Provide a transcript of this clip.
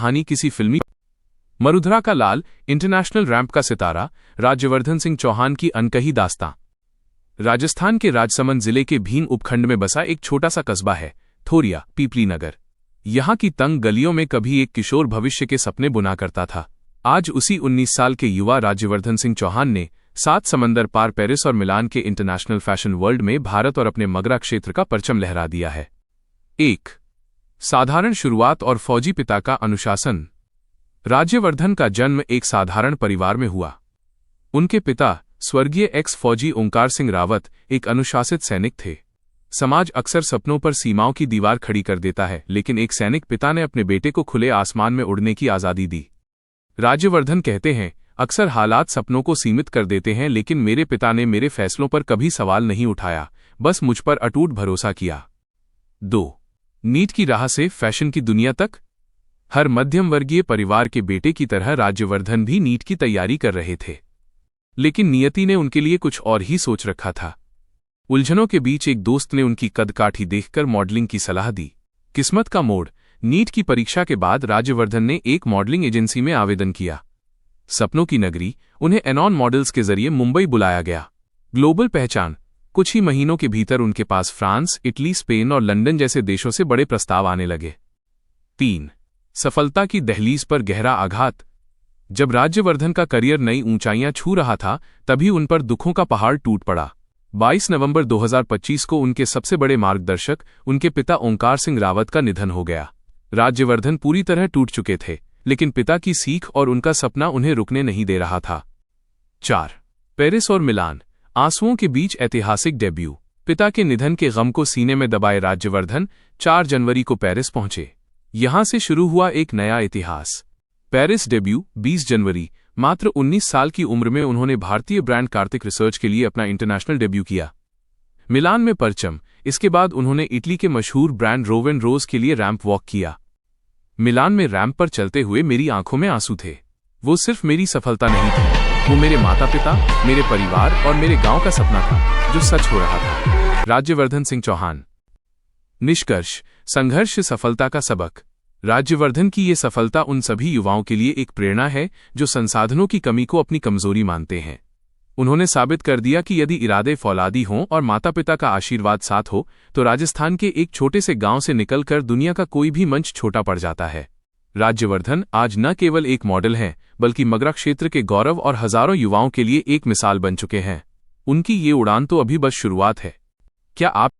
कहानी किसी फिल्मी मरुधरा का लाल, इंटरनेशनल रैंप का सितारा, राज्यवर्धन सिंह चौहान की अनकही दास्तां। राजस्थान के राजसमंद जिले के भीम उपखंड में बसा एक छोटा सा कस्बा है थोरिया, पीपली नगर। यहाँ की तंग गलियों में कभी एक किशोर भविष्य के सपने बुना करता था। आज उसी 19 साल के युवा राज्यवर्धन सिंह चौहान ने 7 समंदर पार पेरिस और मिलान के इंटरनेशनल फैशन वर्ल्ड में भारत और अपने मगरा क्षेत्र का परचम लहरा दिया है। 1. साधारण शुरुआत और फौजी पिता का अनुशासन। राज्यवर्धन का जन्म एक साधारण परिवार में हुआ। उनके पिता स्वर्गीय एक्स फौजी ओंकार सिंह रावत एक अनुशासित सैनिक थे। समाज अक्सर सपनों पर सीमाओं की दीवार खड़ी कर देता है, लेकिन एक सैनिक पिता ने अपने बेटे को खुले आसमान में उड़ने की आज़ादी दी। राज्यवर्धन कहते हैं, अक्सर हालात सपनों को सीमित कर देते हैं, लेकिन मेरे पिता ने मेरे फैसलों पर कभी सवाल नहीं उठाया, बस मुझ पर अटूट भरोसा किया। 2. नीट की राह से फैशन की दुनिया तक। हर मध्यम वर्गीय परिवार के बेटे की तरह राज्यवर्धन भी नीट की तैयारी कर रहे थे, लेकिन नियति ने उनके लिए कुछ और ही सोच रखा था। उलझनों के बीच एक दोस्त ने उनकी कदकाठी देखकर मॉडलिंग की सलाह दी। किस्मत का मोड़। नीट की परीक्षा के बाद राज्यवर्धन ने एक मॉडलिंग एजेंसी में आवेदन किया। सपनों की नगरी, उन्हें एनॉन मॉडल्स के जरिए मुंबई बुलाया गया। ग्लोबल पहचान। कुछ ही महीनों के भीतर उनके पास फ्रांस, इटली, स्पेन और लंदन जैसे देशों से बड़े प्रस्ताव आने लगे। 3. सफलता की दहलीज पर गहरा आघात। जब राज्यवर्धन का करियर नई ऊंचाइयां छू रहा था, तभी उन पर दुखों का पहाड़ टूट पड़ा। 22 नवंबर 2025 को उनके सबसे बड़े मार्गदर्शक, उनके पिता ओंकार सिंह रावत का निधन हो गया। राज्यवर्धन पूरी तरह टूट चुके थे, लेकिन पिता की सीख और उनका सपना उन्हें रुकने नहीं दे रहा था। 4. पेरिस और मिलान, आंसुओं के बीच ऐतिहासिक डेब्यू। पिता के निधन के गम को सीने में दबाए राज्यवर्धन 4 जनवरी को पेरिस पहुंचे। यहां से शुरू हुआ एक नया इतिहास। पेरिस डेब्यू 20 जनवरी। मात्र 19 साल की उम्र में उन्होंने भारतीय ब्रांड कार्तिक रिसर्च के लिए अपना इंटरनेशनल डेब्यू किया। मिलान में परचम। इसके बाद उन्होंने इटली के मशहूर ब्रांड रोवेन रोज के लिए रैंप वॉक किया। मिलान में रैंप पर चलते हुए मेरी आंखों में आंसू थे। वो सिर्फ मेरी सफलता नहीं थी, वो मेरे माता पिता, मेरे परिवार और मेरे गांव का सपना था जो सच हो रहा था। राज्यवर्धन सिंह चौहान। निष्कर्ष। संघर्ष सफलता का सबक। राज्यवर्धन की ये सफलता उन सभी युवाओं के लिए एक प्रेरणा है जो संसाधनों की कमी को अपनी कमजोरी मानते हैं। उन्होंने साबित कर दिया कि यदि इरादे फौलादी हों और माता पिता का आशीर्वाद साथ हो, तो राजस्थान के एक छोटे से गांव से निकलकर दुनिया का कोई भी मंच छोटा पड़ जाता है। राज्यवर्धन आज न केवल एक मॉडल हैं, बल्कि मगरा क्षेत्र के गौरव और हजारों युवाओं के लिए एक मिसाल बन चुके हैं। उनकी ये उड़ान तो अभी बस शुरुआत है। क्या आप